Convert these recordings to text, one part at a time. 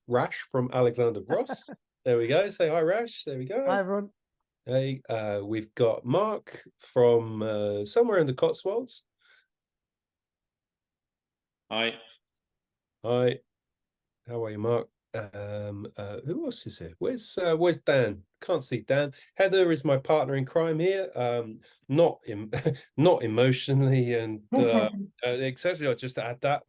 Rash from Alexander Ross. There we go. Say hi, Rash. There we go. Hi, everyone. Hey, we've got Mark from somewhere in the Cotswolds. Hi. Hi. How are you, Mark? Who else is here? Where's Dan? Can't see Dan. Heather is my partner in crime here. Not emotionally and exceptionally. I'll just add that.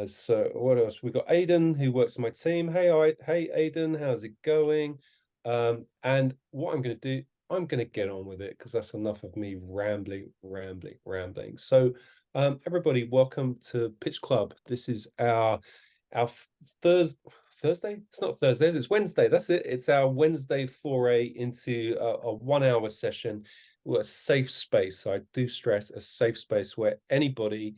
So what else? We've got Aidan who works on my team. Hey Aidan, how's it going? And what I'm going to do, I'm going to get on with it because that's enough of me rambling. So everybody, welcome to Pitch Club. This is our Thursday. It's not Thursdays, it's Wednesday. That's it. It's our Wednesday foray into a 1 hour session. A safe space. So I do stress a safe space where anybody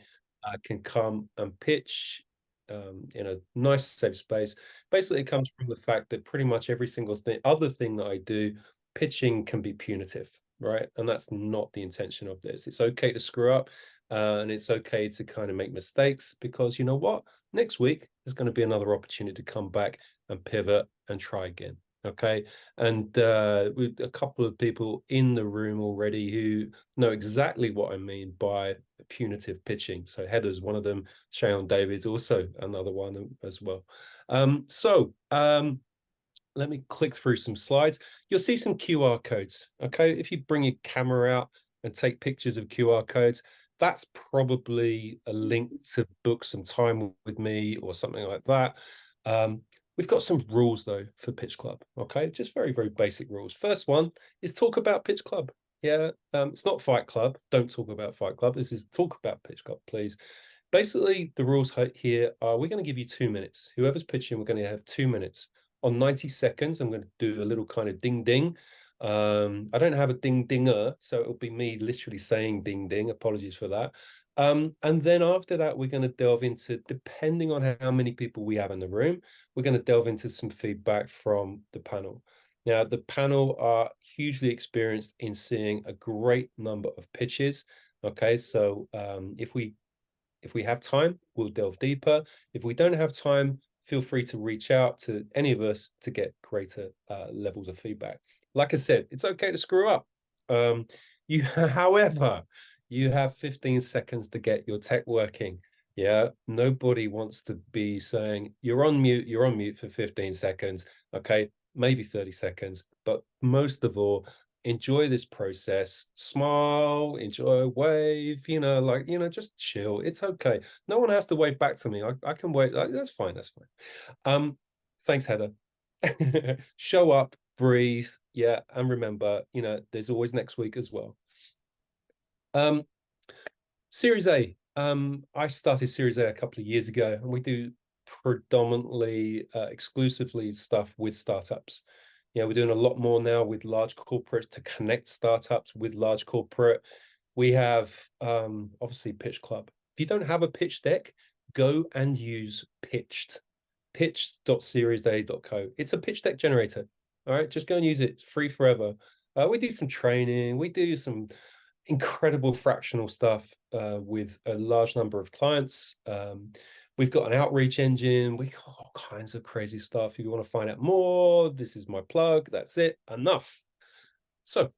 can come and pitch in a nice safe space. Basically, it comes from the fact that pretty much every single other thing that I do, pitching can be punitive, right? And that's not the intention of this. It's okay to screw up, and it's okay to kind of make mistakes, because you know what? Next week there's going to be another opportunity to come back and pivot and try again. Okay. And with a couple of people in the room already who know exactly what I mean by punitive pitching. So Heather's one of them. Shayon David's also another one as well. Let me click through some slides. You'll see some QR codes. Okay. If you bring your camera out and take pictures of QR codes, that's probably a link to book some time with me or something like that. We've got some rules though for Pitch Club. Okay, just very, very basic rules. First one is talk about Pitch Club. Yeah, it's not Fight Club. Don't talk about Fight Club. This is talk about Pitch Club, please. Basically, the rules here are we're going to give you 2 minutes. Whoever's pitching, we're going to have 2 minutes. On 90 seconds, I'm going to do a little kind of ding ding. I don't have a ding dinger, so it'll be me literally saying ding ding. Apologies for that. And then after that, we're going to delve into, depending on how many people we have in the room, we're going to delve into some feedback from the panel. Now, the panel are hugely experienced in seeing a great number of pitches. Okay, so if we have time, we'll delve deeper. If we don't have time, feel free to reach out to any of us to get greater levels of feedback. Like I said, it's okay to screw up. However, you have 15 seconds to get your tech working. Yeah, nobody wants to be saying you're on mute for 15 seconds. Okay, maybe 30 seconds, but most of all, enjoy this process. Smile, enjoy, wave, just chill. It's okay. No one has to wave back to me. I can wait. That's fine. Thanks, Heather. Show up, breathe. Yeah, and remember, there's always next week as well. Series A. I started Series A couple of years ago, and we do predominantly exclusively stuff with startups. We're doing a lot more now with large corporates to connect startups with large corporate. We have obviously Pitch Club. If you don't have a pitch deck, go and use pitched.seriesday.co. It's a pitch deck generator. All right, just go and use it. It's free forever. We do some training. We do some incredible fractional stuff with a large number of clients. We've got an outreach engine. We got all kinds of crazy stuff. If you want to find out more, this is my plug. That's it. Enough. So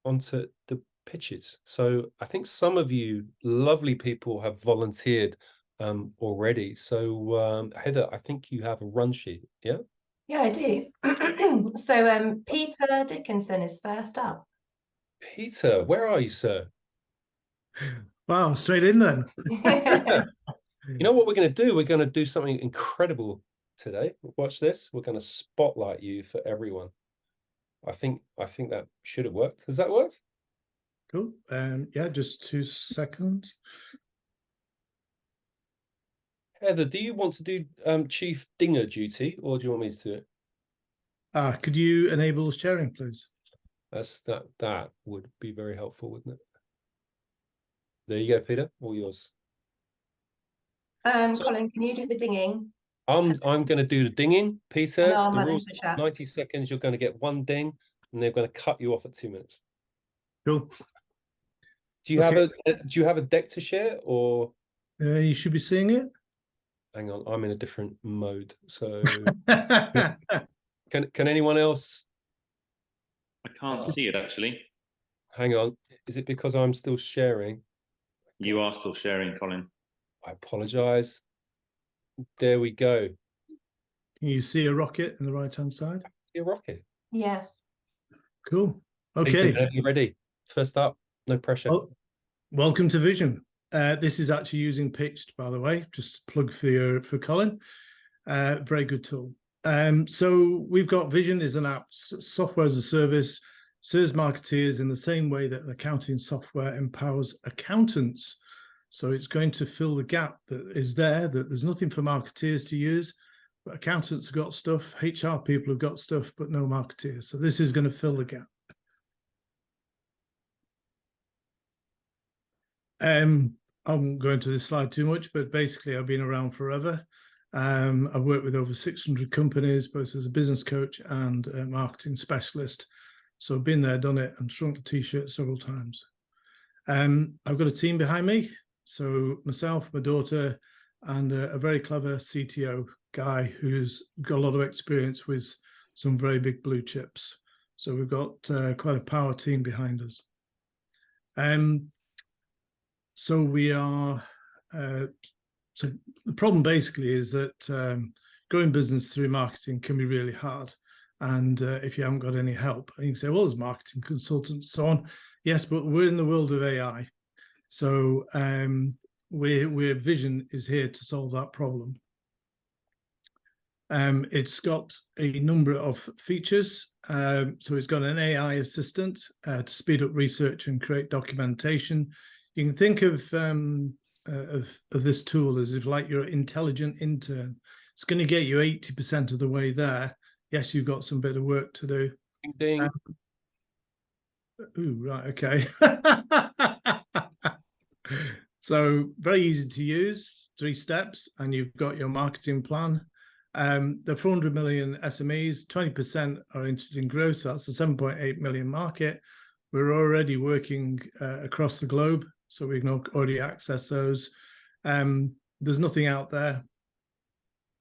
onto the pitches. So I think some of you lovely people have volunteered already. So Heather, I think you have a run sheet. Yeah? Yeah, I do. So Peter Dickinson is first up. Peter, where are you, sir? Wow, straight in then. You know what we're going to do? We're going to do something incredible today. Watch this. We're going to spotlight you for everyone. I think that should have worked. Has that worked? Cool. Yeah, just 2 seconds. Heather, do you want to do Chief Dinger duty, or do you want me to do it? Could you enable sharing, please? That would be very helpful, wouldn't it? There you go, Peter. All yours. Colin, can you do the dinging? I'm going to do the dinging, Peter. The rules 90 seconds. You're going to get 1 ding, and they're going to cut you off at 2 minutes. Cool. Do you have a deck to share, or you should be seeing it? hang on, I'm in a different mode. So can anyone else? I can't see it actually. Hang on, is it because I'm still sharing? You are still sharing, Colin. I apologize. There we go. Can you see a rocket in the right-hand side? Your rocket. Yes. Cool. Peter, Okay. whenever you're ready. First up, no pressure. Well, welcome to Vision. This is actually using Pitched, by the way. Just plug for Colin. Very good tool. So we've got Vision is an app, software as a service, serves marketeers in the same way that an accounting software empowers accountants. So it's going to fill the gap that is there, that there's nothing for marketeers to use, but accountants have got stuff, HR people have got stuff, but no marketeers. So this is going to fill the gap. I won't go into this slide too much, but basically I've been around forever. I've worked with over 600 companies, both as a business coach and a marketing specialist. So I've been there, done it, and shrunk the t-shirt several times. I've got a team behind me. So myself, my daughter, and a very clever CTO guy who's got a lot of experience with some very big blue chips. So we've got quite a power team behind us. So we are, so the problem basically is that growing business through marketing can be really hard. And if you haven't got any help, and you can say, well, there's marketing consultants, so on. Yes, but we're in the world of AI. So we're Vision is here to solve that problem. It's got a number of features. So it's got an AI assistant to speed up research and create documentation. You can think of this tool as if like your intelligent intern. It's going to get you 80% of the way there. Yes, you've got some bit of work to do. Ding, ding. Ooh, right, okay. So very easy to use, 3 steps, and you've got your marketing plan. The 400 million SMEs, 20% are interested in growth. So that's a 7.8 million market. We're already working across the globe, so we can already access those. There's nothing out there.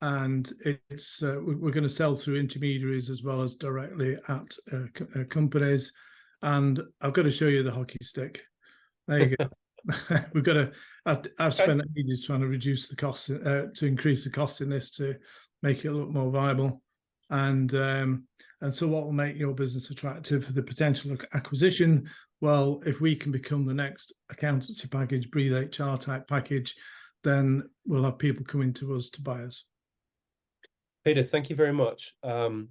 And it's we're going to sell through intermediaries as well as directly at companies. And I've got to show you the hockey stick. There you go. We've got to. I've spent ages trying to reduce the cost, to increase the cost in this to make it look more viable. And so, what will make your business attractive for the potential acquisition? Well, if we can become the next accountancy package, Breathe HR type package, then we'll have people coming to us to buy us. Peter, thank you very much.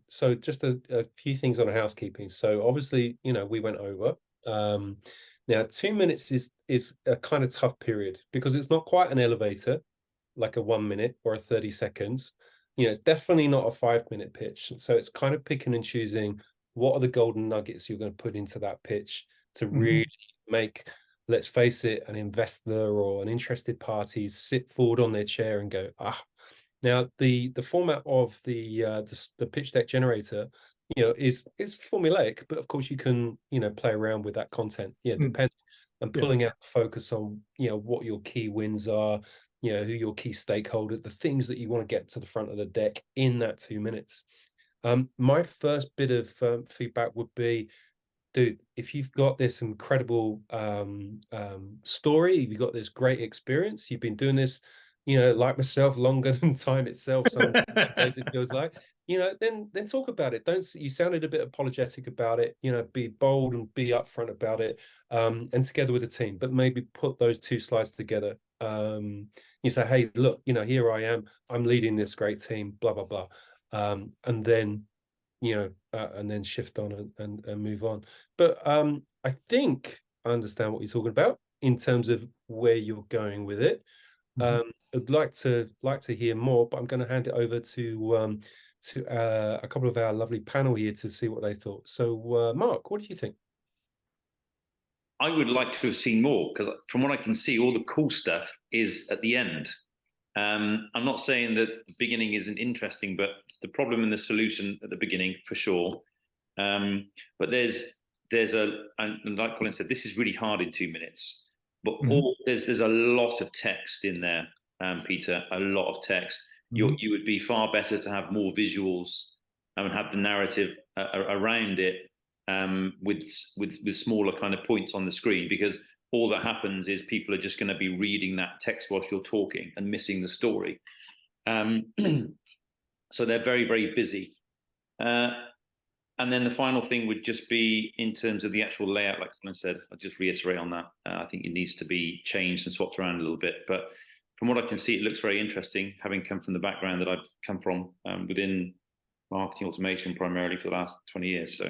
So just a few things on housekeeping. So obviously, we went over. Now 2 minutes is a kind of tough period because it's not quite an elevator, like a 1 minute or a 30 seconds. It's definitely not a 5-minute pitch. So it's kind of picking and choosing what are the golden nuggets you're going to put into that pitch to really make, let's face it, an investor or an interested party sit forward on their chair and go, ah. Now, the format of the pitch deck generator, is formulaic, but of course you can, play around with that content. Depending and pulling out focus on, what your key wins are, who your key stakeholders, the things that you want to get to the front of the deck in that 2 minutes. My first bit of feedback would be, dude, if you've got this incredible story, you've got this great experience, you've been doing this, like myself, longer than time itself, some days it feels like, then talk about it. You sounded a bit apologetic about it, be bold and be upfront about it, and together with the team, but maybe put those 2 slides together. You say, hey, look, here I am, I'm leading this great team, blah, blah, blah. And then, and then shift on and move on. But I think I understand what you're talking about in terms of where you're going with it. I'd like to hear more, but I'm going to hand it over to a couple of our lovely panel here to see what they thought. So, Mark, what do you think? I would like to have seen more because, from what I can see, all the cool stuff is at the end. I'm not saying that the beginning isn't interesting, but the problem and the solution at the beginning for sure. But there's and like Colin said, this is really hard in 2 minutes. But there's a lot of text in there. Peter, a lot of text. You would be far better to have more visuals and have the narrative around it with smaller kind of points on the screen, because all that happens is people are just going to be reading that text whilst you're talking and missing the story. So they're very, very busy. And then the final thing would just be in terms of the actual layout, like I said, I'll just reiterate on that. I think it needs to be changed and swapped around a little bit. But from what I can see, it looks very interesting, having come from the background that I've come from within marketing automation primarily for the last 20 years. So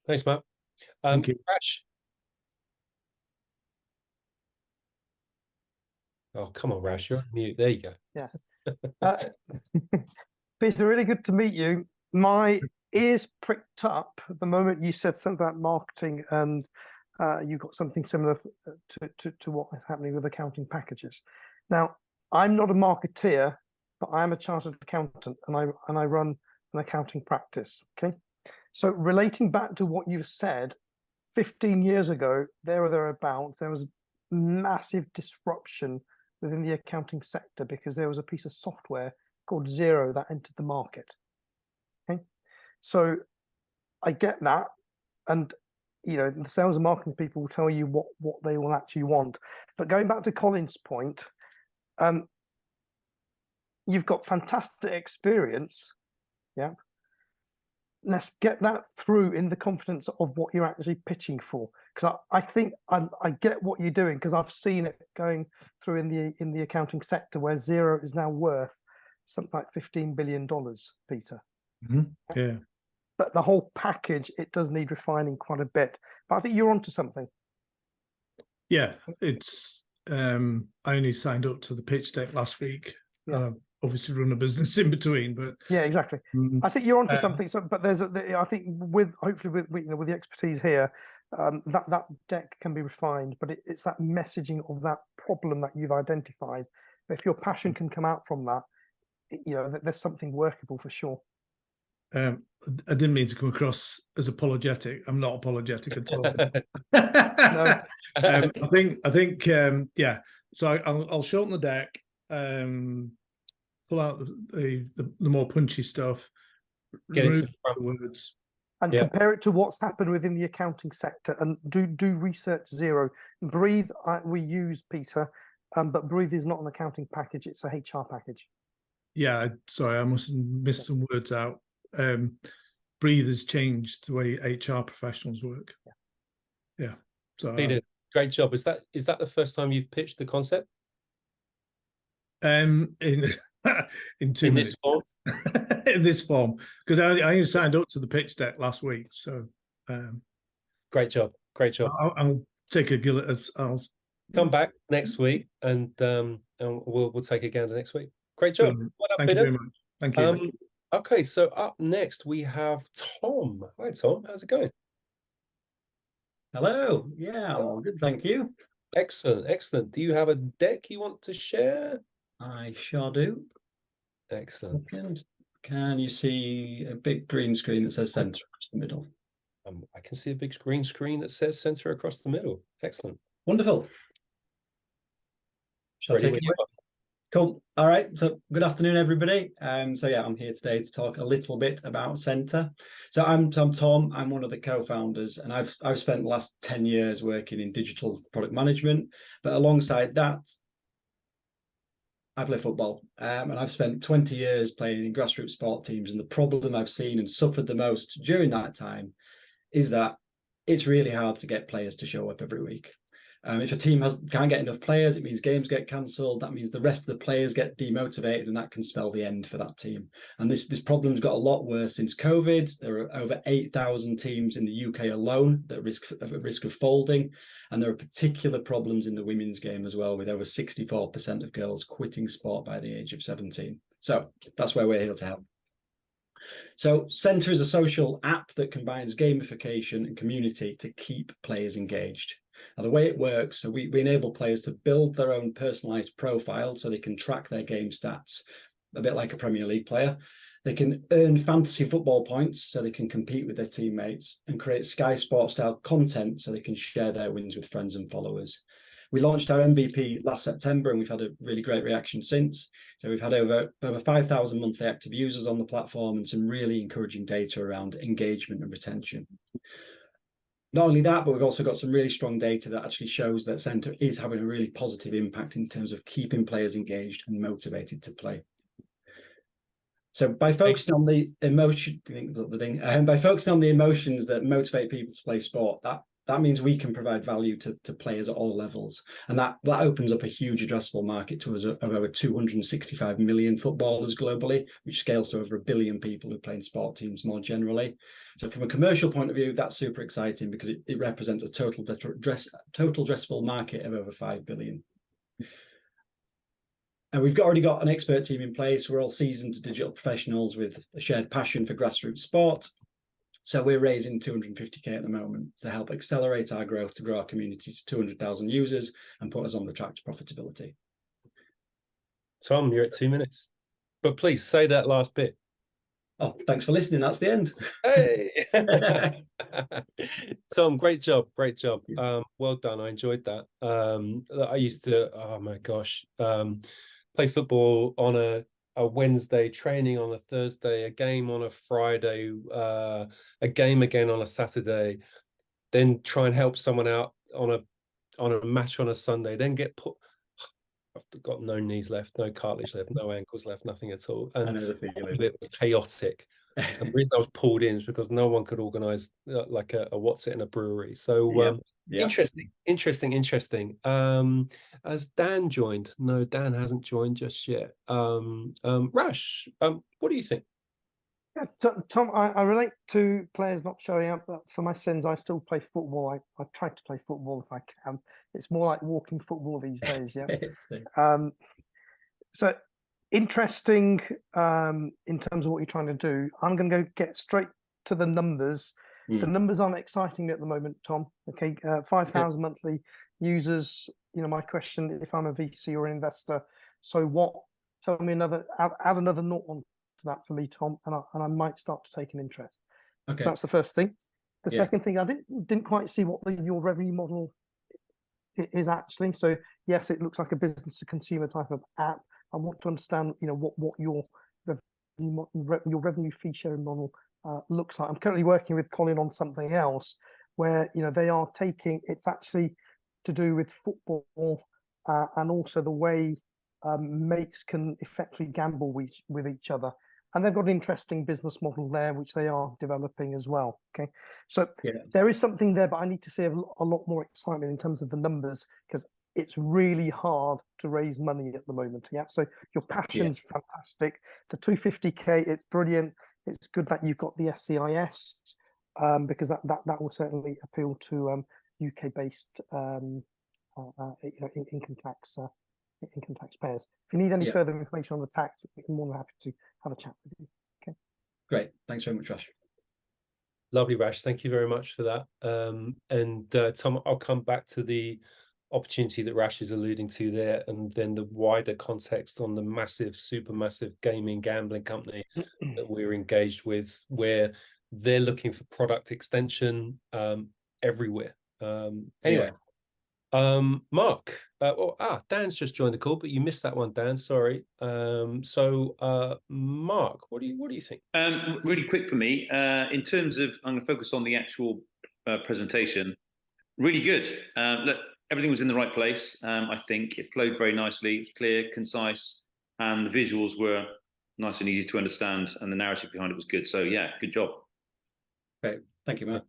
thanks, Matt. Thank you. Rash. Oh, come on, Rash, you're on mute. There you go. Yeah. Peter, really good to meet you. My ears pricked up the moment you said something about marketing, and you got something similar to what is happening with accounting packages. Now, I'm not a marketeer, but I am a chartered accountant, and I run an accounting practice. Okay, so relating back to what you've said, 15 years ago, there or thereabouts, there was massive disruption within the accounting sector because there was a piece of software called Xero that entered the market. Okay, so I get that, and you know, the sales and marketing people will tell you what they will actually want. But going back to Colin's point, you've got fantastic experience. Yeah, let's get that through in the confidence of what you're actually pitching for, because I think I get what you're doing, because I've seen it going through in the accounting sector where Xero is now worth something like $15 billion, Peter. Yeah. But the whole package, it does need refining quite a bit. But I think you're onto something. Yeah, it's I only signed up to the pitch deck last week. Yeah. Obviously run a business in between, but yeah, exactly. I think you're onto something. So, but I think hopefully with the expertise here, that deck can be refined. But it's that messaging of that problem that you've identified. If your passion can come out from that, there's something workable for sure. I didn't mean to come across as apologetic. I'm not apologetic at all. No. I think yeah. So I'll shorten the deck, pull out the more punchy stuff, remove the words, and compare it to what's happened within the accounting sector, and do research Xero. Breathe, we use, Peter, but Breathe is not an accounting package; it's a HR package. Yeah, sorry, I must have missed some words out. Breathe has changed the way HR professionals work. Yeah. So Peter, great job. Is that the first time you've pitched the concept? In 2 minutes. In this form, because I only signed up to the pitch deck last week. So great job. I'll take a gill at. I'll come back next week, and we'll take a gander next week. Great job. Thank you very much. Thank you. Okay, so up next we have Tom. Hi, Tom. How's it going? Hello. Yeah, all good. Thank you. Excellent. Do you have a deck you want to share? I sure do. Excellent. Can you see a big green screen that says center across the middle? I can see a big green screen that says center across the middle. Excellent. Wonderful. Shall I take it away? Cool. All right. So good afternoon, everybody. So yeah, I'm here today to talk a little bit about Centre. So I'm Tom. I'm one of the co-founders, and I've spent the last 10 years working in digital product management. But alongside that, I play football, and I've spent 20 years playing in grassroots sport teams. And the problem I've seen and suffered the most during that time is that it's really hard to get players to show up every week. If a team can't get enough players, it means games get cancelled. That means the rest of the players get demotivated, and that can spell the end for that team. And this problem's got a lot worse since COVID. There are over 8,000 teams in the UK alone that are at risk of folding. And there are particular problems in the women's game as well, with over 64% of girls quitting sport by the age of 17. So that's where we're here to help. So Centre is a social app that combines gamification and community to keep players engaged. Now, the way it works, so we enable players to build their own personalized profile so they can track their game stats, a bit like a Premier League player. They can earn fantasy football points so they can compete with their teammates, and create Sky Sports style content so they can share their wins with friends and followers. We launched our MVP last September, and we've had a really great reaction since. So we've had over 5,000 monthly active users on the platform, and some really encouraging data around engagement and retention. Not only that, but we've also got some really strong data that actually shows that Centre is having a really positive impact in terms of keeping players engaged and motivated to play. So by focusing on the emotions that motivate people to play sport, that means we can provide value to players at all levels. And that opens up a huge addressable market to us of over 265 million footballers globally, which scales to over 1 billion people who play in sport teams more generally. So from a commercial point of view, that's super exciting because it represents a total addressable market of over 5 billion. And we've already got an expert team in place. We're all seasoned digital professionals with a shared passion for grassroots sport. So we're raising 250k at the moment to help accelerate our growth, to grow our community to 200,000 users and put us on the track to profitability. Tom, you're at 2 minutes, but please say that last bit. Oh, thanks for listening. That's the end. Hey, Tom, great job. Well done. I enjoyed that. I used to, oh my gosh, play football on a Wednesday, training on a Thursday, a game on a Friday, a game again on a Saturday, then try and help someone out on a match on a Sunday, then get put. I've got no knees left, no cartilage left, no ankles left, nothing at all. And I know the feeling. A bit chaotic. And the reason I was pulled in is because no one could organise like a what's it in a brewery. So interesting. Has Dan joined? No, Dan hasn't joined just yet. Rash, what do you think? Yeah, Tom, I relate to players not showing up, but for my sins, I still play football. I try to play football if I can. It's more like walking football these days, yeah. So interesting in terms of what you're trying to do. I'm going to go get straight to the numbers. The numbers aren't exciting at the moment, Tom. Okay, 5,000 monthly users. You know, my question, if I'm a VC or an investor, so what? Tell me another, add another naught on to that for me, Tom, and I might start to take an interest. Okay, so that's the first thing. The second thing, I didn't quite see what your revenue model is actually. So yes, it looks like a business to consumer type of app. I want to understand, you know, what your revenue fee sharing model looks like. I'm currently working with Colin on something else where, you know, they are taking, it's actually to do with football and also the way mates can effectively gamble with each other. And they've got an interesting business model there, which they are developing as well. Okay, so there is something there, but I need to see a lot more excitement in terms of the numbers, because it's really hard to raise money at the moment. Yeah, so your passion's fantastic. The 250k, it's brilliant. It's good that you've got the SCIS because that will certainly appeal to UK-based income taxpayers. If you need any further information on the tax, I'm more than happy to have a chat with you. Okay. Great. Thanks very much, Rash. Lovely, Rash. Thank you very much for that. And Tom, I'll come back to the opportunity that Rash is alluding to there, and then the wider context on the massive, supermassive gaming gambling company that we're engaged with, where they're looking for product extension everywhere. Anyway. Mark, Dan's just joined the call, but you missed that one, Dan. Sorry. Mark, what do you think? Really quick for me. In terms of, I'm going to focus on the actual presentation. Really good. Look, everything was in the right place. I think it flowed very nicely, clear, concise, and the visuals were nice and easy to understand, and the narrative behind it was good. So yeah, good job. Great. Thank you, Mark.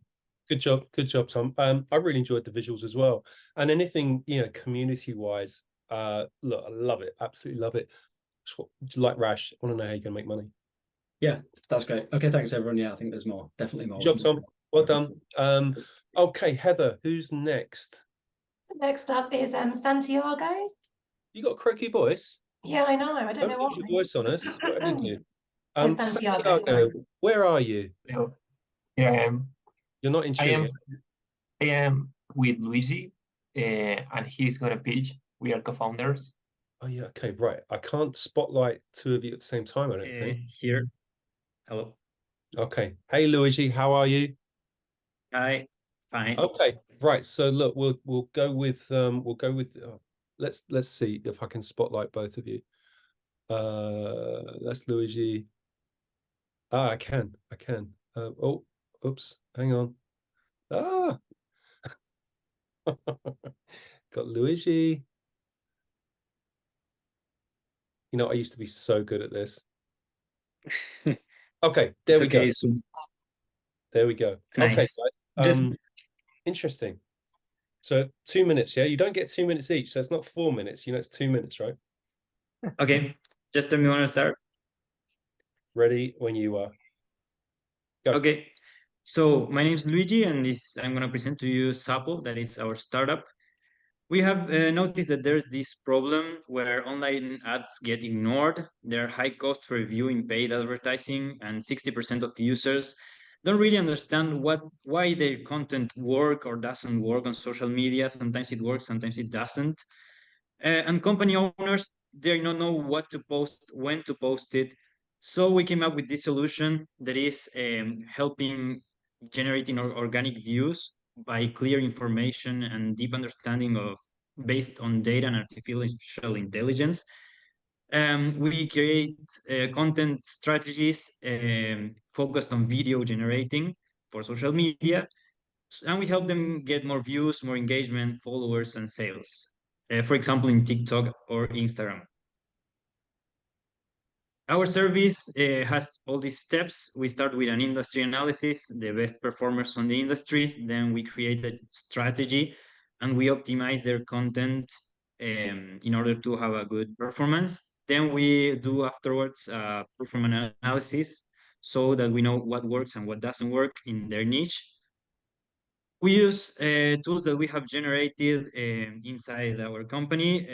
Good job, Tom. I really enjoyed the visuals as well, and anything, you know, community-wise. Look, I love it, absolutely love it. Like Rash, I want to know how you're gonna make money. Yeah, that's great. Okay, thanks everyone. Yeah, I think there's more, definitely more. Good job, Tom. Well done. Okay, Heather, who's next? Next up is Santiago. You got a croaky voice. Yeah, I know. I don't know Don't lose your voice on us. What have you? Santiago, where are you? Hello. Here I am. You're not in Chile. I am with Luigi, and he's got a pitch. We are co-founders. Oh yeah, okay, right. I can't spotlight two of you at the same time, I don't think. Here. Hello. Okay. Hey Luigi, how are you? Hi. Fine. Okay, right. So look, we'll go with let's see if I can spotlight both of you. That's Luigi. Ah, I can. Oh, oops, hang on. Ah, got Luigi. You know, I used to be so good at this. Okay, there It's we okay. go. So There we go. Okay, nice. right. Just Interesting. So 2 minutes, yeah? You don't get 2 minutes each, so it's not 4 minutes. You know, it's 2 minutes, right? okay. Just tell me when to start. Ready when you are. Go. Okay. So my name is Luigi, and this I'm gonna present to you Sapo, that is our startup. We have noticed that there's this problem where online ads get ignored. They're high cost for viewing paid advertising, and 60% of users don't really understand why their content work or doesn't work on social media. Sometimes it works, sometimes it doesn't. And company owners, they don't know what to post, when to post it. So we came up with this solution that is helping generating organic views by clear information and deep understanding of based on data and artificial intelligence. We create content strategies focused on video generating for social media, and we help them get more views, more engagement, followers, and sales. For example, in TikTok or Instagram. Our service has all these steps. We start with an industry analysis, the best performers on the industry. Then we create a strategy and we optimize their content in order to have a good performance. Then we do afterwards performance analysis so that we know what works and what doesn't work in their niche. We use tools that we have generated inside our company.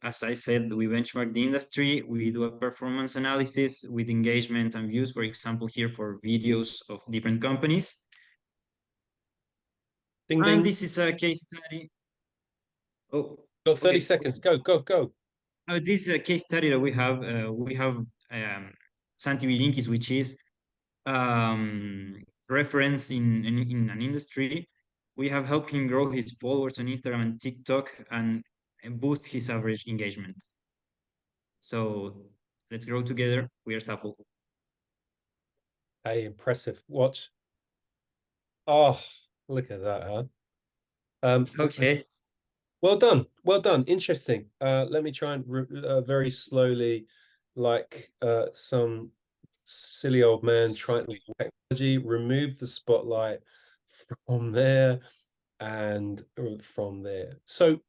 As I said, we benchmark the industry. We do a performance analysis with engagement and views, for example, here for videos of different companies. Ding, And ding. this is a case study. Oh, Got 30 okay. seconds. Go. This is a case study that we have. We have Santi Bilinkis, which is reference in an industry. We have helped him grow his followers on Instagram and TikTok and boost his average engagement. So let's grow together. We are Sapo. Hey, impressive. Watch. Oh, look at that, huh? Okay. Well done. Interesting. Let me try and very slowly, like some silly old man trying to technology, remove the spotlight from there and from there. So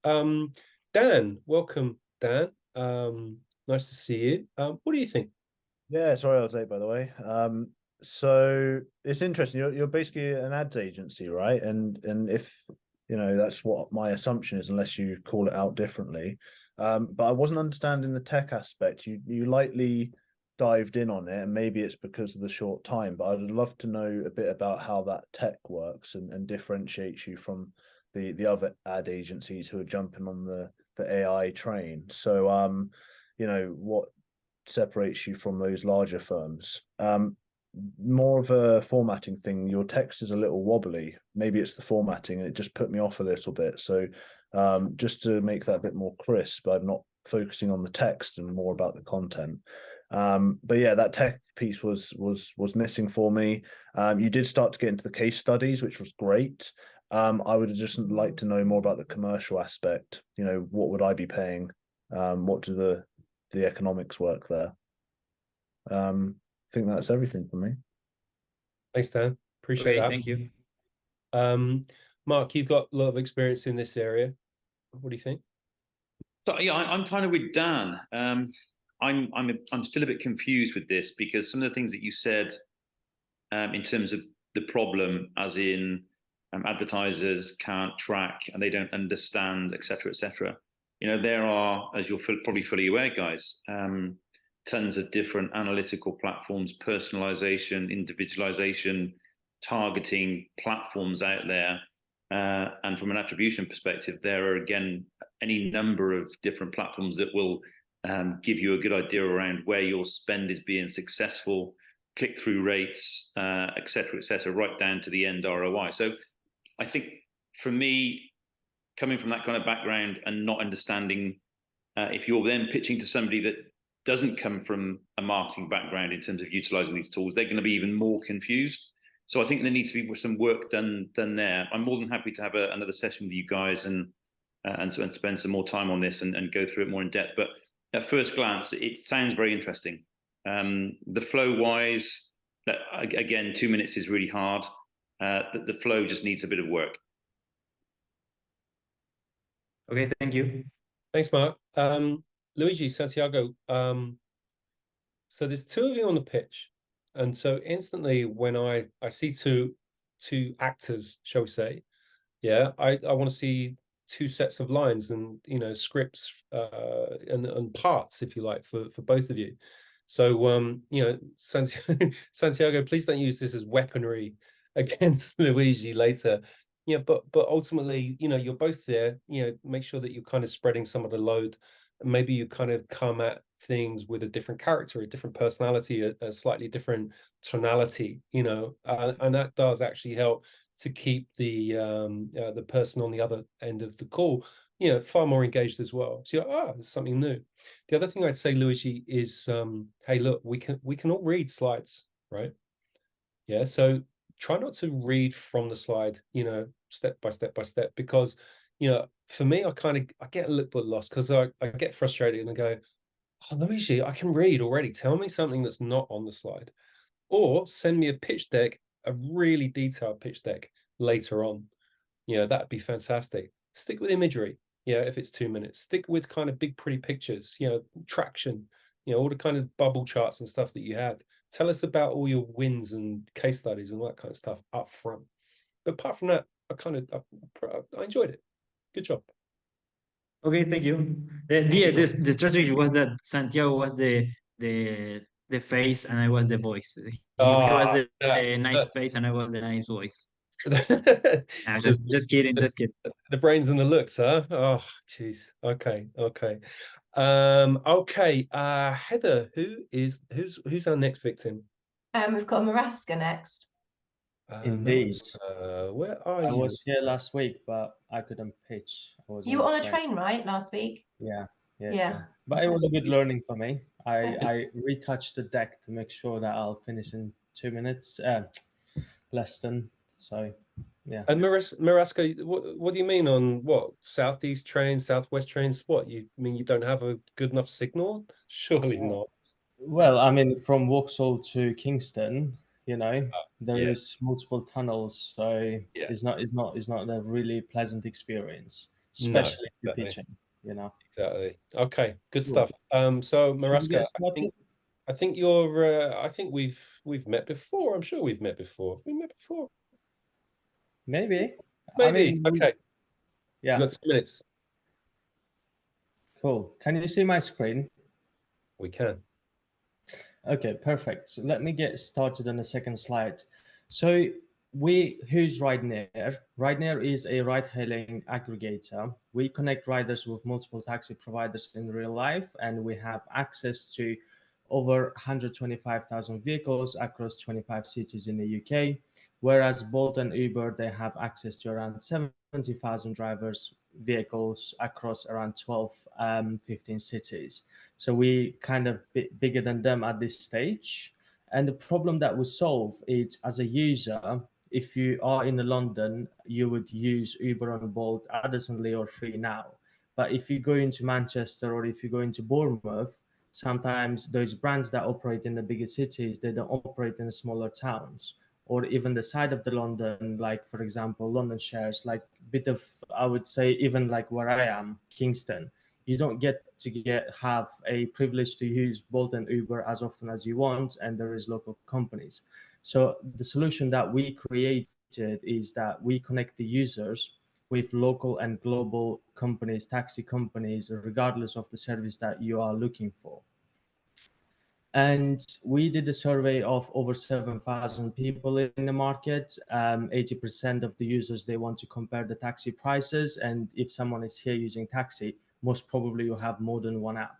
Dan, welcome, Dan. Nice to see you. What do you think? Yeah, sorry I was late, by the way. So it's interesting. You're basically an ads agency, right? And if that's what my assumption is, unless you call it out differently. But I wasn't understanding the tech aspect. You lightly dived in on it, and maybe it's because of the short time, but I'd love to know a bit about how that tech works and differentiates you from the other ad agencies who are jumping on the AI train. So what separates you from those larger firms? More of a formatting thing. Your text is a little wobbly. Maybe it's the formatting, and it just put me off a little bit. So just to make that a bit more crisp, I'm not focusing on the text and more about the content. But yeah, that tech piece was missing for me. You did start to get into the case studies, which was great. I would just like to know more about the commercial aspect. What would I be paying? What do the economics work there? I think that's everything for me. Thanks, Dan. Appreciate that. Thank you. Mark, you've got a lot of experience in this area. What do you think? So yeah, I'm kind of with Dan. I'm still a bit confused with this because some of the things that you said in terms of the problem, as in advertisers can't track and they don't understand, etc., etc. There are, as you're probably fully aware, guys, tons of different analytical platforms, personalization, individualization, targeting platforms out there. And from an attribution perspective, there are, again, any number of different platforms that will give you a good idea around where your spend is being successful, click-through rates, et cetera, right down to the end ROI. So I think for me, coming from that kind of background and not understanding, if you're then pitching to somebody that doesn't come from a marketing background in terms of utilizing these tools, they're going to be even more confused. So I think there needs to be some work done there. I'm more than happy to have another session with you guys and spend some more time on this and go through it more in depth. But at first glance, it sounds very interesting. The flow wise, again, 2 minutes is really hard. The flow just needs a bit of work. Okay, thank you. Thanks, Mark. Luigi, Santiago, so there's two of you on the pitch. And so instantly when I see two actors, shall we say, yeah, I want to see two sets of lines and, you know, scripts and parts, if you like, for both of you. So, you know, Santiago, please don't use this as weaponry against Luigi later. Yeah, but ultimately, you know, you're both there, you know, make sure that you're kind of spreading some of the load. Maybe you kind of come at things with a different character, a different personality, a slightly different tonality, you know, and that does actually help to keep the person on the other end of the call, you know, far more engaged as well. So you're, oh, it's something new. The other thing I'd say, Luigi, is hey, look, we can all read slides, right? Yeah, so try not to read from the slide, you know, step by step by step, because, you know, for me, I get a little bit lost because I get frustrated and I go, oh, Luigi, I can read already. Tell me something that's not on the slide, or send me a pitch deck, a really detailed pitch deck later on. You know, that'd be fantastic. Stick with imagery. Yeah, if it's 2 minutes, stick with kind of big, pretty pictures, you know, traction, you know, all the kind of bubble charts and stuff that you had. Tell us about all your wins and case studies and all that kind of stuff up front. But apart from that, I enjoyed it. Good job. Okay, thank you. The strategy was that Santiago was the face and I was the voice. He was the nice face and I was the nice voice. Just kidding, just kidding. The brains and the looks, huh? Oh, jeez. Okay. Okay. Heather, who's our next victim? We've got Maraska next. Indeed. Where are I you? was here last week, but I couldn't pitch. You were on a train, right, last week? Yeah. But it was a good learning for me. I retouched the deck to make sure that I'll finish in 2 minutes, less than. So, yeah. And Maraska, what do you mean on what? Southeast trains, southwest trains? What, you mean you don't have a good enough signal? Surely not. Well, I mean, from Vauxhall to Kingston, you know, there is multiple tunnels, so it's not a really pleasant experience, especially if you're pitching, you know. Exactly. Okay, good stuff. So Maraska, I think you're I think we've met before. I'm sure we've met before. We met before. Maybe. I mean, okay. Yeah. You've got 2 minutes. Cool. Can you see my screen? We can. Okay, perfect. So let me get started on the second slide. So who's Ridenear? Ridenear is a ride-hailing aggregator. We connect riders with multiple taxi providers in real life, and we have access to over 125,000 vehicles across 25 cities in the UK, whereas Bolt and Uber, they have access to around 70,000 drivers vehicles across around 15 cities. So we kind of bigger than them at this stage. And the problem that we solve is, as a user, if you are in London, you would use Uber and Bolt adolescently or free now. But if you go into Manchester or if you go into Bournemouth, sometimes those brands that operate in the bigger cities, they don't operate in the smaller towns, or even the side of the London, like for example, London shares, like a bit of, I would say, even like where I am, Kingston, you don't get to have a privilege to use Bolt and Uber as often as you want, and there is local companies. So the solution that we created is that we connect the users with local and global companies, taxi companies, regardless of the service that you are looking for. And we did a survey of over 7,000 people in the market. 80% of the users, they want to compare the taxi prices. And if someone is here using taxi, most probably you have more than one app.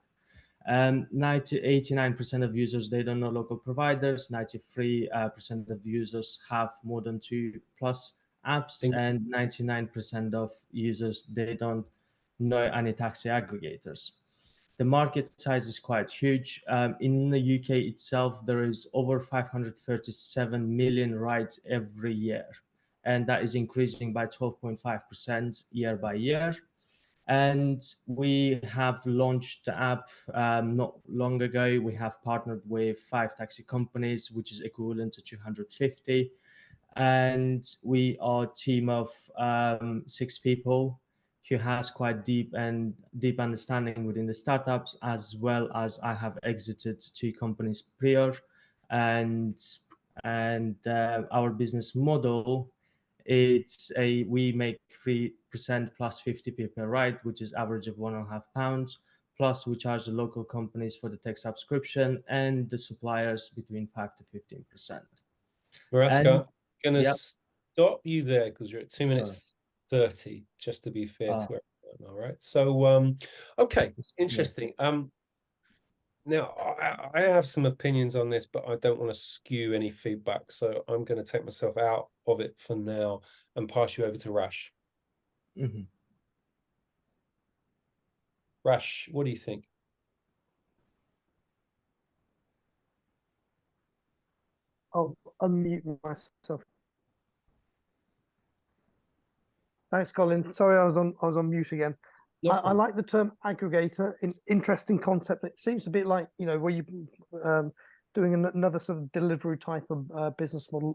89% of users, they don't know local providers. 93% of the users have more than 2+ apps, and 99% of users, they don't know any taxi aggregators. The market size is quite huge. In the UK itself, there is over 537 million rides every year, and that is increasing by 12.5% year by year. And we have launched the app not long ago. We have partnered with 5 taxi companies, which is equivalent to 250. And we are a team of 6 people who has quite deep understanding within the startups, as well as I have exited 2 companies prior. And our business model, we make 3% plus 50p per ride, which is average of £1.5. Plus, we charge the local companies for the tech subscription and the suppliers between 5 to 15%. Maraska, I'm going to Yep. stop you there because you're at 2 minutes 30, just to be fair to everyone. All right. So, okay, interesting. Now, I have some opinions on this, but I don't want to skew any feedback. So I'm going to take myself out of it for now and pass you over to Rash. Rash, what do you think? I'll unmute myself. Thanks, Colin. Sorry, I was on mute again. I like the term aggregator. Interesting concept. It seems a bit like, you know, where you doing another sort of delivery type of business model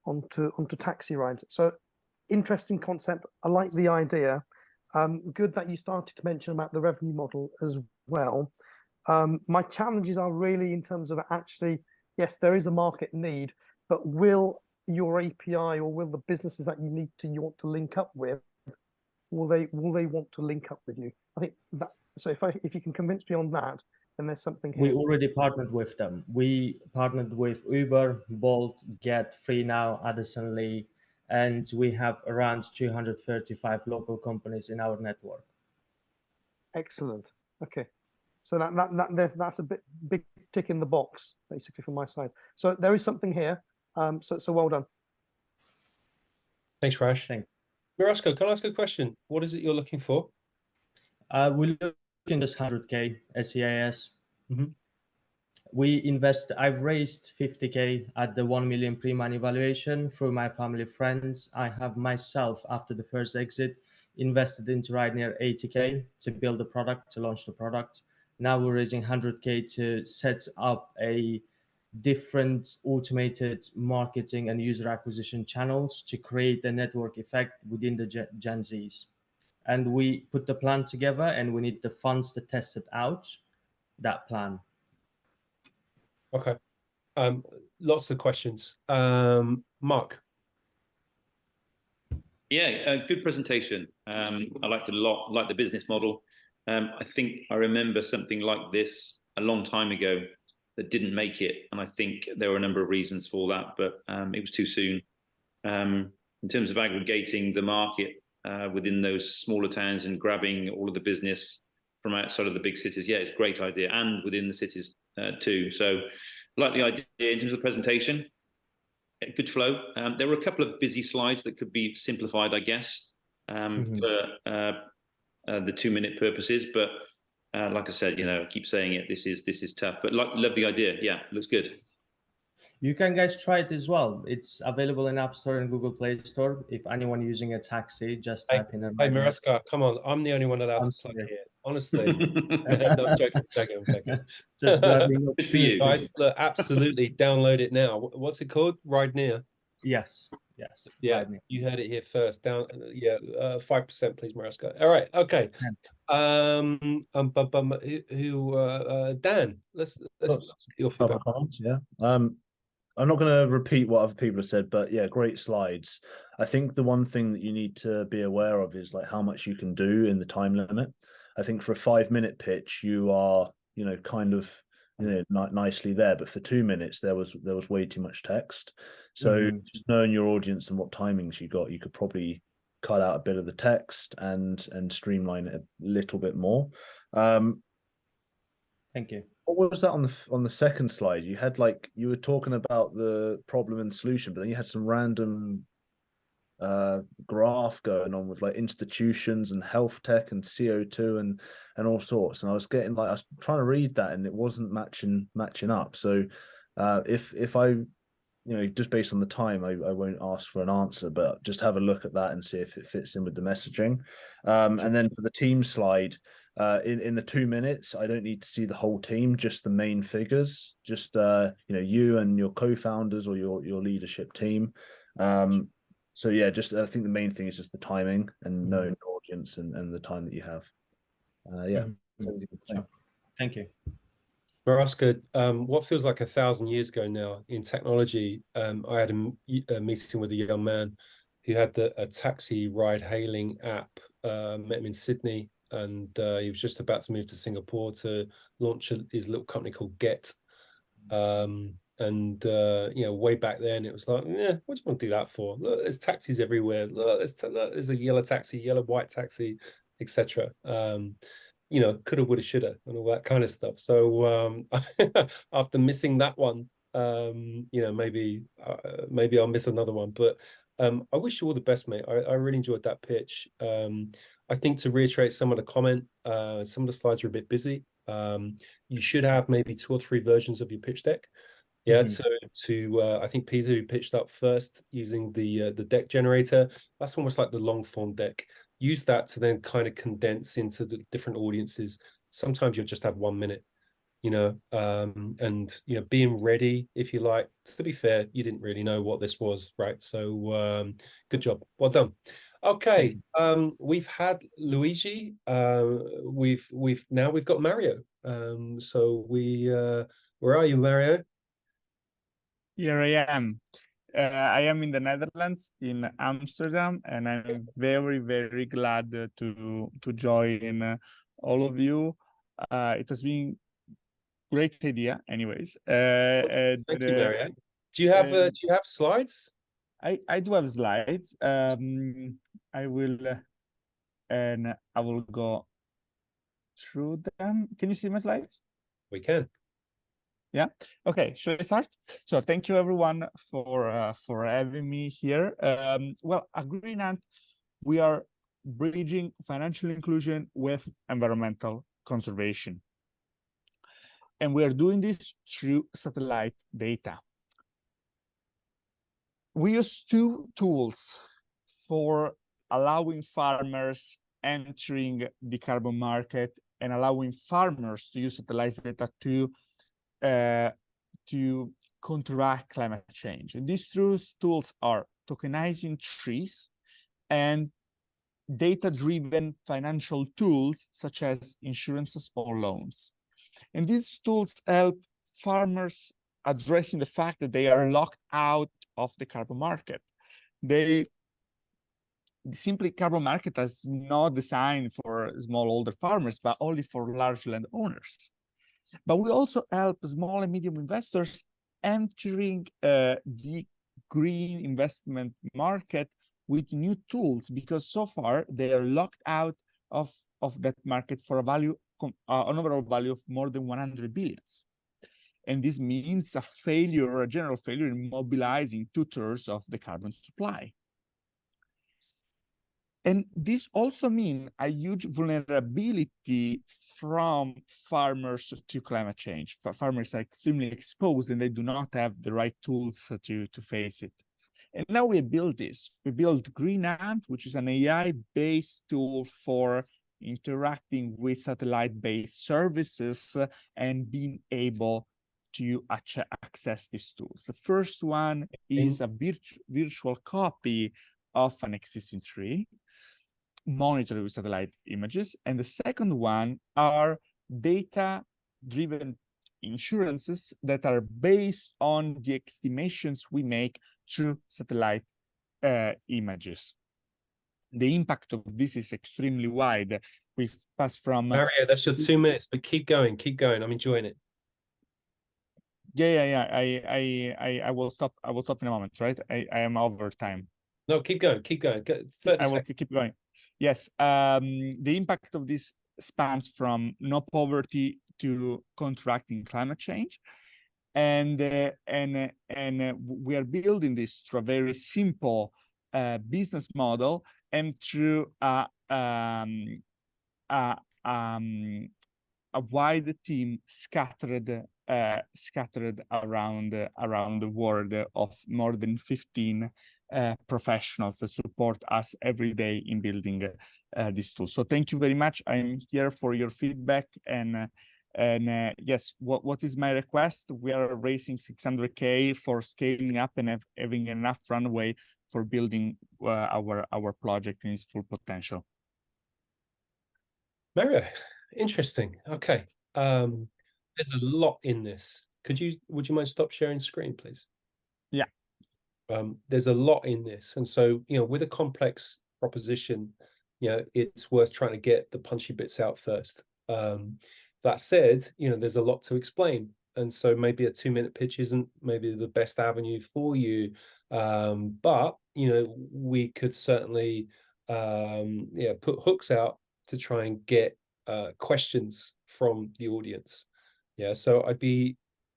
onto taxi rides. So interesting concept. I like the idea. Good that you started to mention about the revenue model as well. My challenges are really in terms of actually, yes, there is a market need, but will your API or will the businesses that you want to link up with, will they want to link up with you? I think that, so if you can convince me on that, then there's something here. We already partnered with them. We partnered with Uber, Bolt, Get, Free Now, Addisonly, and we have around 235 local companies in our network. Excellent. Okay, so that's a big tick in the box basically from my side. So there is something here. So well done. Thanks, Rash. Thanks. Maraska, can I ask a question? What is it you're looking for? We're looking just 100K SEIS. I've raised 50K at the 1 million pre-money valuation through my family friends. I have myself, after the first exit, invested into Ryanair 80K to build the product, to launch the product. Now we're raising 100K to set up a different automated marketing and user acquisition channels to create a network effect within the Gen Zs. And we put the plan together and we need the funds to test it out, that plan. Okay. Lots of questions. Mark. Yeah, good presentation. I liked it a lot, like the business model. I think I remember something like this a long time ago that didn't make it. And I think there were a number of reasons for that, but it was too soon. In terms of aggregating the market within those smaller towns and grabbing all of the business from outside of the big cities, yeah, it's a great idea. And within the cities too. So I like the idea in terms of the presentation. Good flow. There were a couple of busy slides that could be simplified, I guess, for the 2-minute purposes. But like I said, you know, I keep saying it. This is tough, but love the idea. Yeah, looks good. You can guys try it as well. It's available in App Store and Google Play Store. If anyone using a taxi, just type in. Hey, Maraska, come on! I'm the only one allowed to plug here. Honestly, no, I'm joking. Just grabbing good for you. Guys, look, absolutely, download it now. What's it called? Ryanair. Yes. Yeah, you heard it here first. 5%, please, Maraska. All right, okay. Dan, let's your feedback. Yeah. I'm not going to repeat what other people have said, but yeah, great slides. I think the one thing that you need to be aware of is like how much you can do in the time limit. I think for a 5-minute pitch, you are, you know, kind of, you know, nicely there, but for 2 minutes, there was way too much text. So just knowing your audience and what timings you got, you could probably cut out a bit of the text and streamline it a little bit more. Thank you. What was that on the second slide? You had like, you were talking about the problem and solution, but then you had some random graph going on with like institutions and health tech and CO2 and all sorts. And I was getting like, I was trying to read that and it wasn't matching up. So if I, just based on the time, I won't ask for an answer, but just have a look at that and see if it fits in with the messaging. And then for the team slide, in the 2 minutes, I don't need to see the whole team, just the main figures, just you and your co-founders or your leadership team. So yeah, just I think the main thing is just the timing and knowing the audience and the time that you have. Yeah. Sure. Thank you. Maraska, what feels like 1,000 years ago now in technology, I had a meeting with a young man who had a taxi ride hailing app, met him in Sydney, and he was just about to move to Singapore to launch his little company called Get. Way back then it was like, yeah, what do you want to do that for? Look, there's taxis everywhere. Look, there's a yellow taxi, yellow white taxi, etc. Coulda, woulda, shoulda, and all that kind of stuff. So after missing that one, maybe I'll miss another one. But I wish you all the best, mate. I really enjoyed that pitch. I think to reiterate some of the comment, some of the slides are a bit busy. You should have maybe 2 or 3 versions of your pitch deck. Yeah, I think Peter, who pitched up first using the deck generator, that's almost like the long form deck. Use that to then kind of condense into the different audiences. Sometimes you'll just have 1 minute, being ready, if you like. To be fair, you didn't really know what this was, right? So good job, well done. Okay, we've had Luigi. We've got Mario. Where are you, Mario? Here I am. I am in the Netherlands, in Amsterdam, and I'm very, very glad to join all of you. It has been great idea, anyways. Thank you, Mario. Do you have slides? I do have slides. I will go through them. Can you see my slides? We can. Yeah. Okay. Should I start? So thank you everyone for having me here. Well, at Greenant, we are bridging financial inclusion with environmental conservation. And we are doing this through satellite data. We use 2 tools for allowing farmers entering the carbon market and allowing farmers to use satellite data to counteract climate change. And these 2 tools are tokenizing trees and data-driven financial tools such as insurance and small loans. And these tools help farmers addressing the fact that they are locked out of the carbon market. Carbon market is not designed for smallholder farmers, but only for large landowners. But we also help small and medium investors entering the green investment market with new tools, because so far they are locked out of that market for an overall value of more than 100 billions. And this means a general failure in mobilizing 2/3 of the carbon supply. And this also means a huge vulnerability from farmers to climate change. Farmers are extremely exposed and they do not have the right tools to face it. And now we build this. We built Greenant, which is an AI-based tool for interacting with satellite-based services and being able to access these tools. The first one is a virtual copy of an existing tree, monitored with satellite images. And the second one are data-driven insurances that are based on the estimations we make through satellite images. The impact of this is extremely wide. We've passed from Mario, that's your 2 minutes, but keep going. I'm enjoying it. Yeah. I will stop. I will stop in a moment, right? I am over time. No, keep going. I will keep going. Yes. The impact of this spans from no poverty to counteracting climate change, and we are building this through a very simple business model and through a wide team scattered around the world of more than 15 professionals that support us every day in building this tool. So thank you very much. I'm here for your feedback, and yes, what is my request? We are raising 600K for scaling up and having enough runway for building our project in its full potential. Mario, interesting. Okay. There's a lot in this. Would you mind stop sharing screen, please? Yeah. There's a lot in this. And so, with a complex proposition, it's worth trying to get the punchy bits out first. That said, there's a lot to explain. And so maybe a 2-minute pitch isn't maybe the best avenue for you. But, we could certainly put hooks out to try and get questions from the audience. So I'd be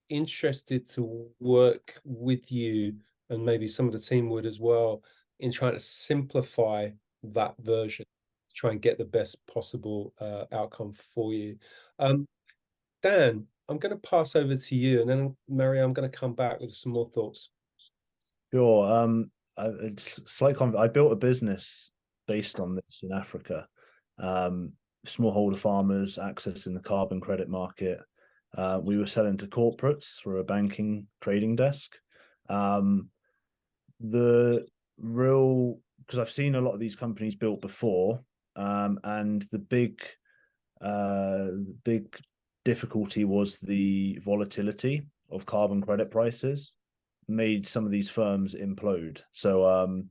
interested to work with you, and maybe some of the team would as well, in trying to simplify that version, try and get the best possible outcome for you. Dan, I'm going to pass over to you, and then Mario, I'm going to come back with some more thoughts. Sure. It's like I built a business based on this in Africa. Smallholder farmers accessing the carbon credit market. We were selling to corporates through a banking trading desk. Because I've seen a lot of these companies built before, and the big difficulty was the volatility of carbon credit prices made some of these firms implode. So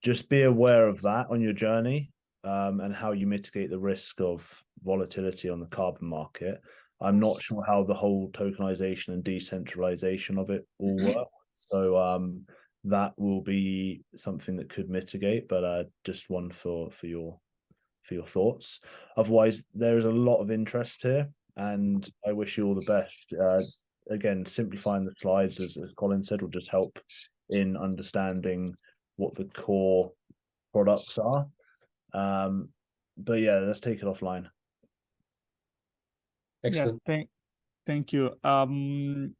just be aware of that on your journey, and how you mitigate the risk of volatility on the carbon market. I'm not sure how the whole tokenization and decentralization of it all work. So that will be something that could mitigate, but just one for your thoughts. Otherwise, there is a lot of interest here, and I wish you all the best. Again, simplifying the slides, as Colin said, will just help in understanding what the core products are. But yeah, let's take it offline. Excellent. Yeah, thank you. I mean,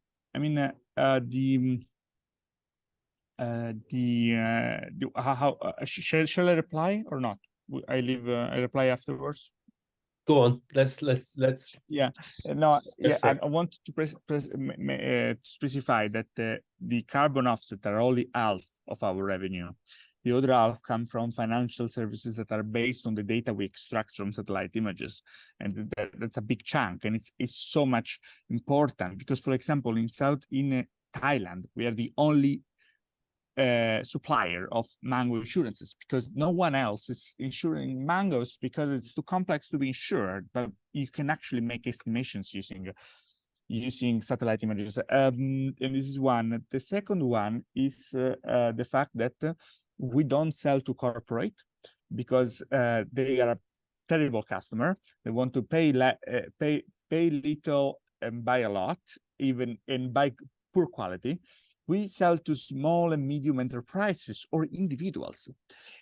shall I reply or not? I reply afterwards. Go on. Let's. Yeah. No. Yeah. I want to specify that the carbon offset are only half of our revenue. The other half come from financial services that are based on the data we extract from satellite images, and that's a big chunk, and it's so much important because, for example, in Thailand, we are the only supplier of mango insurances, because no one else is insuring mangoes because it's too complex to be insured, but you can actually make estimations using satellite images. And this is one. The second one is the fact that we don't sell to corporate because they are a terrible customer. They want to pay little and buy a lot, and buy poor quality. We sell to small and medium enterprises or individuals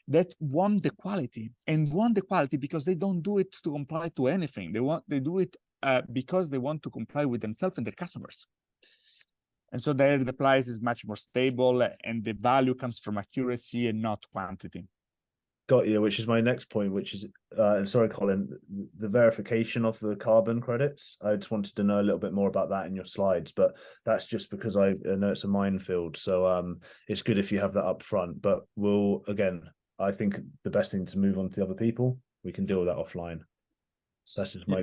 that want the quality, because they don't do it to comply to anything. They do it because they want to comply with themselves and their customers. And so there the price is much more stable, and the value comes from accuracy and not quantity. Got you, which is my next point, which is, sorry, Colin, the verification of the carbon credits. I just wanted to know a little bit more about that in your slides, but that's just because I know it's a minefield. So it's good if you have that up front, but I think the best thing to move on to the other people. We can deal with that offline. That's just my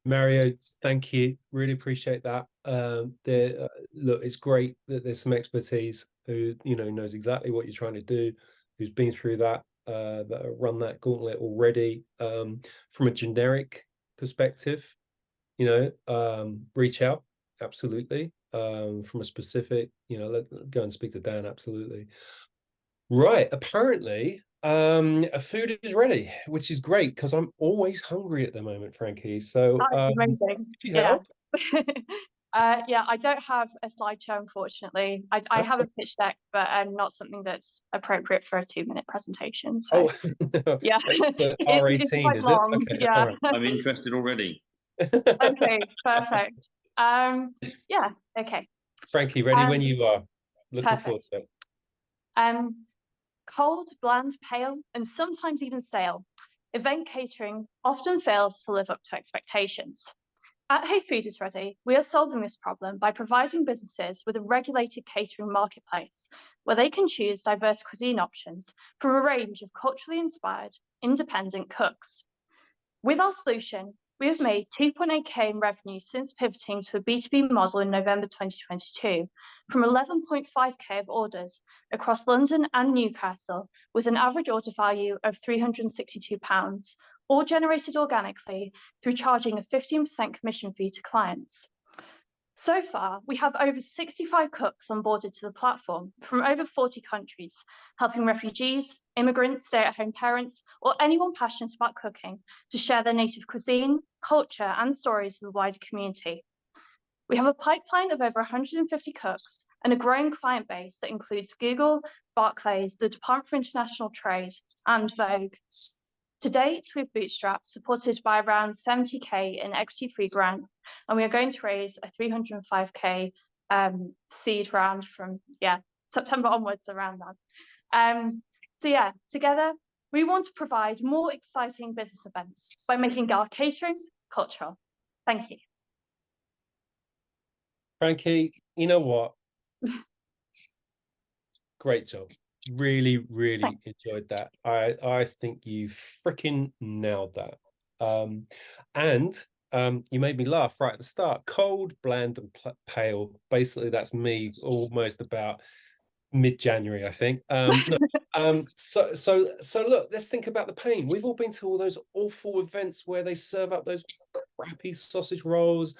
Mario, thank you. Really appreciate that. Look, it's great that there's some expertise who knows exactly what you're trying to do, who's been through that run that gauntlet already. From a generic perspective, reach out, absolutely. From a specific, let's go and speak to Dan, absolutely. Right, apparently food is ready, which is great because I'm always hungry at the moment, Frankie. So amazing. could you help? Yeah, I don't have a slideshow, unfortunately. I have a pitch deck, but not something that's appropriate for a 2-minute presentation. So yeah, it's R18, quite is long. it? Okay, Yeah. all right. I'm interested already. Okay, perfect. Yeah, okay. Frankie, ready when you are. Looking Perfect. forward to it. Cold, bland, pale, and sometimes even stale. Event catering often fails to live up to expectations. At Hey Food is Ready, we are solving this problem by providing businesses with a regulated catering marketplace where they can choose diverse cuisine options from a range of culturally inspired, independent cooks. With our solution, we have made 2.8k in revenue since pivoting to a B2B model in November 2022 from 11.5k of orders across London and Newcastle, with an average order value of £362, all generated organically through charging a 15% commission fee to clients. So far, we have over 65 cooks onboarded to the platform from over 40 countries, helping refugees, immigrants, stay-at-home parents, or anyone passionate about cooking to share their native cuisine, culture, and stories with the wider community. We have a pipeline of over 150 cooks and a growing client base that includes Google, Barclays, the Department for International Trade, and Vogue. To date, we've bootstrapped, supported by around 70k in equity-free grants, and we are going to raise a 305k seed round from September onwards around that. So yeah, together we want to provide more exciting business events by making gala catering cultural. Thank you. Frankie, you know what? Great job. Really, really enjoyed that. I think you freaking nailed that. You made me laugh right at the start. Cold, bland, and pale. Basically, that's me almost about mid-January, I think. So look, let's think about the pain. We've all been to all those awful events where they serve up those crappy sausage rolls,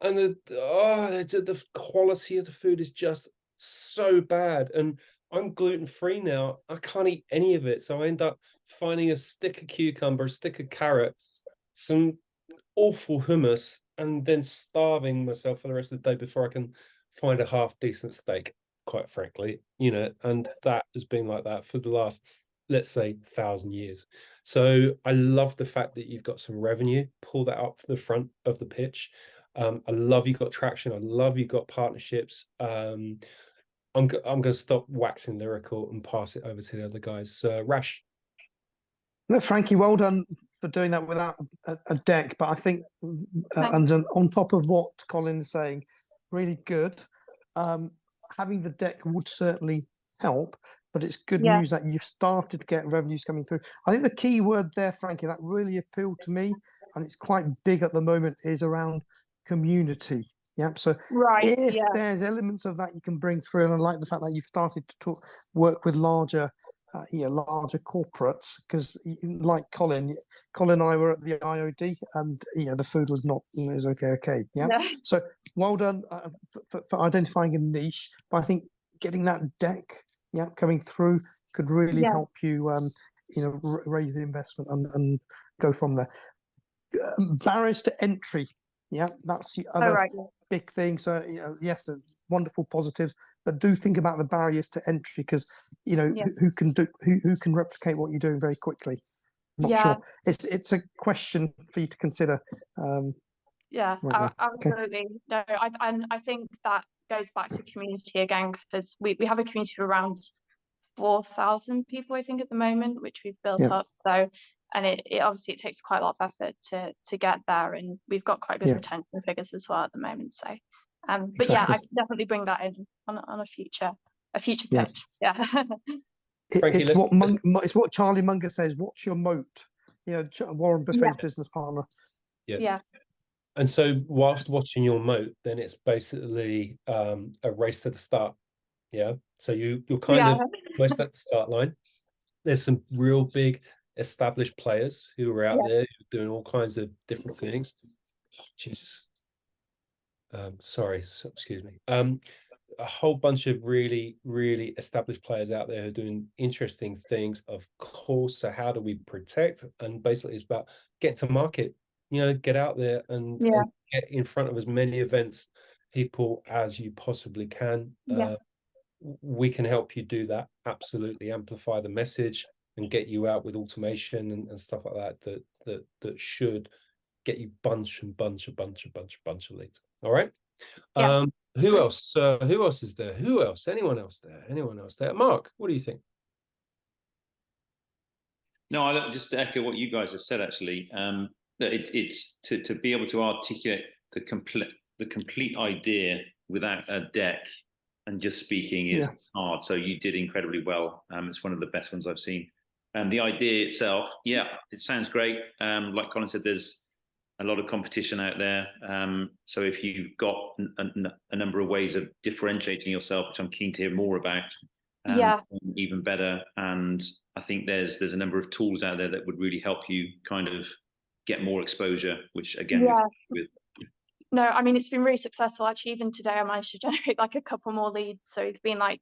and the quality of the food is just so bad. And I'm gluten-free now. I can't eat any of it. So I end up finding a stick of cucumber, a stick of carrot, some awful hummus, and then starving myself for the rest of the day before I can find a half-decent steak, quite frankly, and that has been like that for the last, let's say, 1,000 years. So I love the fact that you've got some revenue, pull that up for the front of the pitch. I love you've got traction. I love you've got partnerships. I'm going to stop waxing lyrical and pass it over to the other guys. Rash. No, Frankie, well done for doing that without a deck. But I think, and on top of what Colin is saying, really good. Having the deck would certainly help, but it's good news that you've started to get revenues coming through. I think the key word there, Frankie, that really appealed to me, and it's quite big at the moment, is around community. Yeah. So if there's elements of that you can bring through, and I like the fact that you've started to work with larger corporates, because like Colin and I were at the IOD, and the food was not, it was okay. Yeah. So well done for identifying a niche. But I think getting that deck coming through could really help you raise the investment and go from there. Barriers to entry. Yeah, that's the other big thing. So yes, wonderful positives, but do think about the barriers to entry, because who can replicate what you're doing very quickly. Not sure. It's a question for you to consider. Absolutely. No, I think that goes back to community again, because we have a community of around 4,000 people, I think, at the moment, which we've built up. So, and it obviously it takes quite a lot of effort to get there, and we've got quite good retention figures as well at the moment. So, but I can definitely bring that in on a future pitch. Yeah. Frankly, it's what Charlie Munger says. What's your moat? Warren Buffett's business partner. Yeah. And so, whilst watching your moat, then it's basically a race to the start. Yeah. So you're kind of almost at the start line. There's some real big established players who are out there doing all kinds of different things. Oh, Jesus. Sorry, excuse me. A whole bunch of really, really established players out there who are doing interesting things, of course. So how do we protect? And basically it's about get to market, get out there and get in front of as many events people as you possibly can. Yeah. We can help you do that. Absolutely, amplify the message and get you out with automation and stuff like that. That should get you bunch of leads. All right. Yeah. Who else? Who else is there? Who else? Anyone else there? Anyone else there? Mark, what do you think? No, I just to echo what you guys have said. Actually, that it's to be able to articulate the complete idea without a deck and just speaking is hard. So you did incredibly well. It's one of the best ones I've seen. And the idea itself, yeah, it sounds great. Like Colin said, there's a lot of competition out there. So if you've got a number of ways of differentiating yourself, which I'm keen to hear more about, even better. And I think there's a number of tools out there that would really help you kind of get more exposure, which again, with. No, I mean, it's been really successful. Actually, even today, I managed to generate like a couple more leads. So it's been like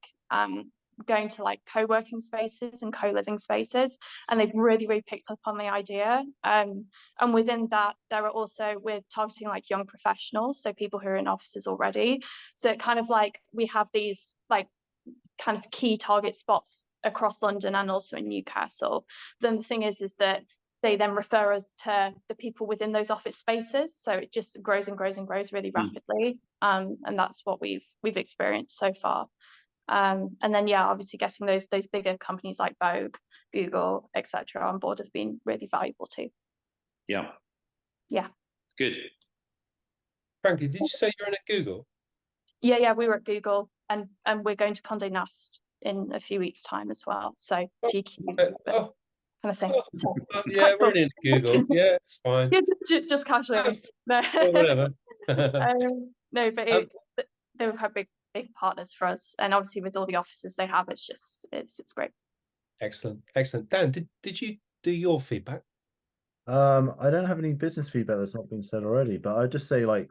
going to like co-working spaces and co-living spaces, and they've really picked up on the idea. And within that, there are also, we're targeting like young professionals, so people who are in offices already. So it kind of like we have these like kind of key target spots across London and also in Newcastle. Then the thing is that they then refer us to the people within those office spaces, so it just grows and grows and grows really rapidly. And that's what we've experienced so far. And then obviously getting those bigger companies like Vogue, Google, etc. on board have been really valuable too. Yeah. Good. Frankie, did you say you're in at Google? Yeah, we were at Google, and we're going to Condé Nast in a few weeks' time as well. So GQ. Kind of thing. Yeah, we're in Google. Yeah, it's fine. Yeah, just casually. No. Whatever. No, but they were quite big partners for us, and obviously with all the offices they have, it's great. Excellent. Dan, did you do your feedback? I don't have any business feedback that's not been said already, but I'd just say like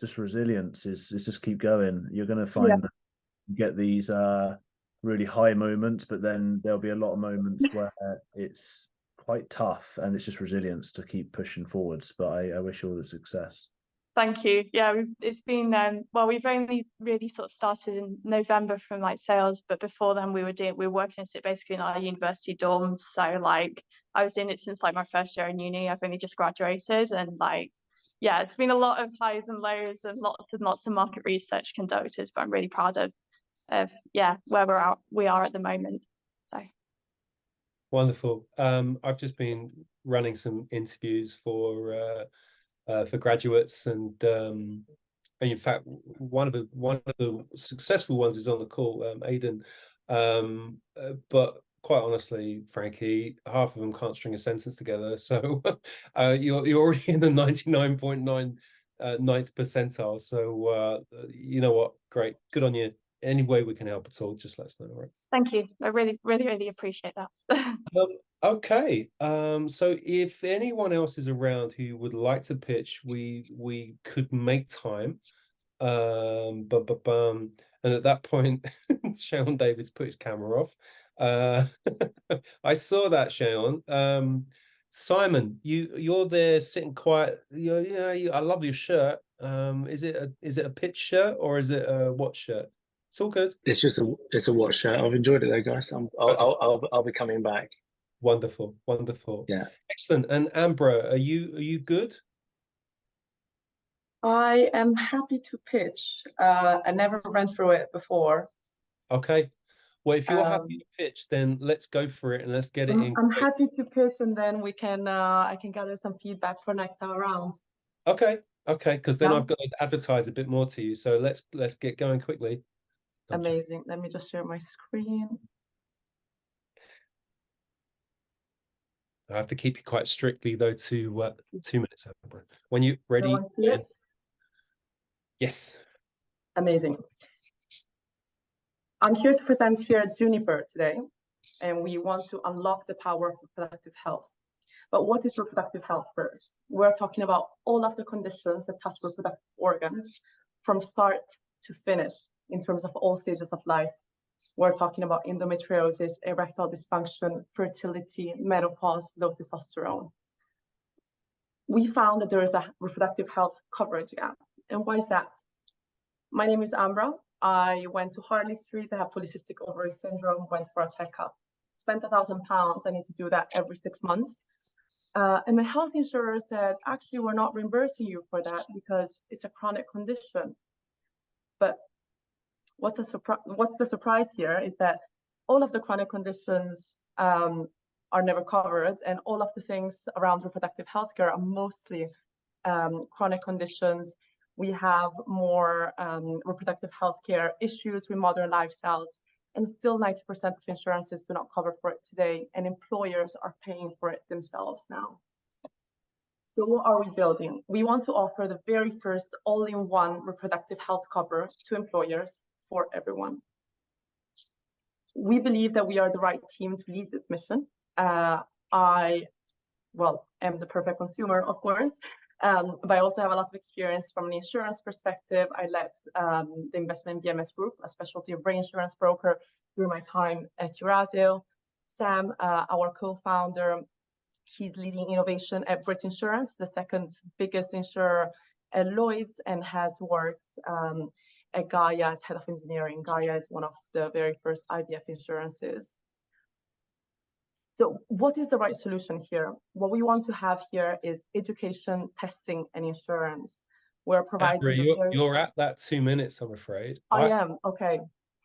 just resilience is just keep going. You're going to find that you get these really high moments, but then there'll be a lot of moments where it's quite tough, and it's just resilience to keep pushing forwards. But I wish you all the success. Thank you. Yeah, it's been we've only really sort of started in November from like sales, but before then we were working at it basically in our university dorms. So like I was doing it since like my first year in uni. I've only just graduated, and like it's been a lot of highs and lows and lots of market research conducted. But I'm really proud of where we are at the moment. So wonderful. I've just been running some interviews for graduates, and in fact one of the successful ones is on the call, Aidan. But quite honestly, Frankie, half of them can't string a sentence together. So you're already in the 99.9 ninth percentile. So you know what? Great, good on you. Any way we can help at all, just let us know. All right. Thank you. I really appreciate that. Okay. So if anyone else is around who would like to pitch, we could make time. And at that point, Shaun Davids put his camera off. I saw that, Shaun. Simon, you're there sitting quiet. I love your shirt. Is it a pitch shirt or is it a what shirt? It's all good. It's a watch shirt. I've enjoyed it though, guys. I'll be coming back. Wonderful. Yeah. Excellent. And Ambra, are you good? I am happy to pitch. I never ran through it before. Okay. Well, if you're happy to pitch, then let's go for it and let's get it in. I'm happy to pitch, and then we can I can gather some feedback for next time around. Okay. Because then I've got to advertise a bit more to you. So let's get going quickly. Amazing. Let me just share my screen. I have to keep you quite strictly though to 2 minutes. When you're ready. Yes. Amazing. I'm here to present here at Juniper today, and we want to unlock the power of reproductive health. But what is reproductive health first? We're talking about all of the conditions that touch reproductive organs from start to finish in terms of all stages of life. We're talking about endometriosis, erectile dysfunction, fertility, menopause, low testosterone. We found that there is a reproductive health coverage gap. And why is that? My name is Ambra. I went to Harley Street. I have polycystic ovary syndrome, went for a checkup. Spent £1,000. I need to do that every 6 months. And my health insurer said, actually, we're not reimbursing you for that because it's a chronic condition. But what's the surprise here is that all of the chronic conditions are never covered, and all of the things around reproductive health care are mostly chronic conditions. We have more reproductive health care issues with modern lifestyles, and still 90% of insurances do not cover for it today, and employers are paying for it themselves now. So what are we building? We want to offer the very first all-in-one reproductive health cover to employers for everyone. We believe that we are the right team to lead this mission. I am the perfect consumer, of course, but I also have a lot of experience from an insurance perspective. I led the investment BMS Group, a specialty of reinsurance broker, during my time at Eurazeo. Sam, our co-founder, he's leading innovation at Brit Insurance, the second biggest insurer at Lloyd's, and has worked at Gaia as head of engineering. Gaia is one of the very first IVF insurances. So what is the right solution here? What we want to have here is education, testing, and insurance. We're providing. Amber, you're at that 2 minutes, I'm afraid. I am, okay.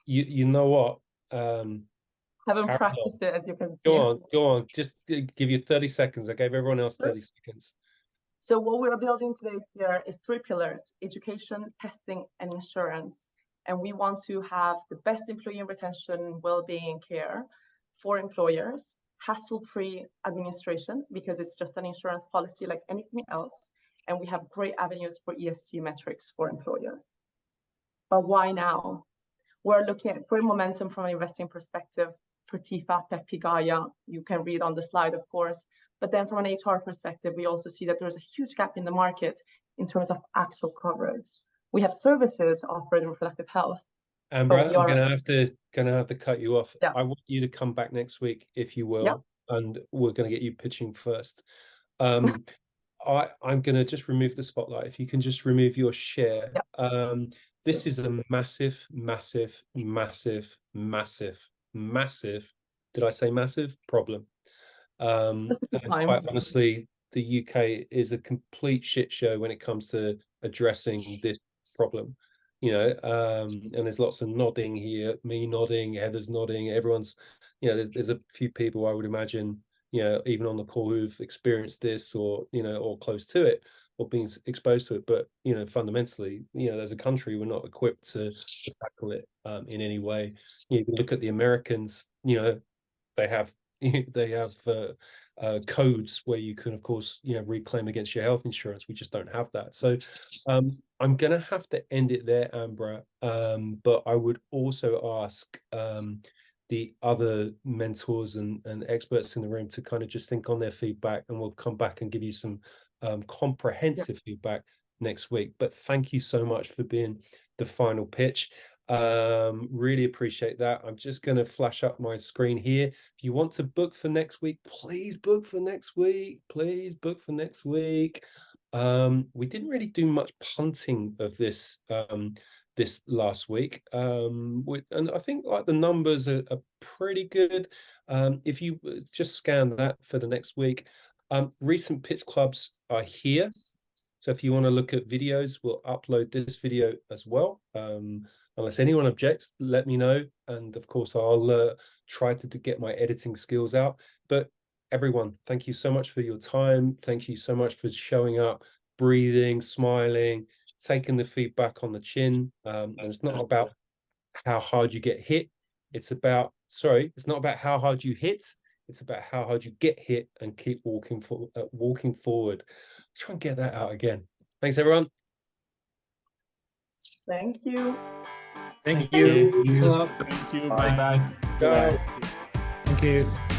You know what? Haven't practiced it, as you can see. Go on. Just give you 30 seconds. I gave everyone else 30 seconds. So what we're building today here is 3 pillars: education, testing, and insurance. And we want to have the best employee retention, well-being care for employers, hassle-free administration, because it's just an insurance policy like anything else. And we have great avenues for ESG metrics for employers. But why now? We're looking at great momentum from an investing perspective for TIFA, PEPI, Gaia. You can read on the slide, of course. But then from an HR perspective, we also see that there's a huge gap in the market in terms of actual coverage. We have services offered in reproductive health. Ambra, I'm gonna have to cut you off. Yeah. I want you to come back next week, if you will, yeah. and we're gonna get you pitching first. I'm gonna just remove the spotlight. If you can just remove your share. Yeah. This is a massive, massive, massive, massive, massive, did I say massive? Problem. And quite honestly, the UK is a complete shit show when it comes to addressing this problem. You know, and there's lots of nodding here, me nodding, Heather's nodding, everyone's, you know, there's a few people I would imagine, you know, even on the call who've experienced this or, you know, or close to it or being exposed to it. But, you know, fundamentally, you know, as a country, we're not equipped to tackle it in any way. You can look at the Americans, you know, they have codes where you can, of course, you know, reclaim against your health insurance. We just don't have that. So I'm gonna have to end it there, Ambra. But I would also ask the other mentors and experts in the room to kind of just think on their feedback, and we'll come back and give you some comprehensive feedback next week. But thank you so much for being the final pitch. Really appreciate that. I'm just going to flash up my screen here. If you want to book for next week, please book for next week. Please book for next week. We didn't really do much punting of this this last week, and I think like the numbers are pretty good. If you just scan that for the next week, recent pitch clubs are here. So if you want to look at videos, we'll upload this video as well. Unless anyone objects, let me know. And of course, I'll try to get my editing skills out. But everyone, thank you so much for your time. Thank you so much for showing up, breathing, smiling, taking the feedback on the chin. And it's not about how hard you get hit. It's about, it's not about how hard you hit. It's about how hard you get hit and keep walking forward. Try and get that out again. Thanks, everyone. Thank you. Thank you. Thank you. Bye. Bye. Thank you.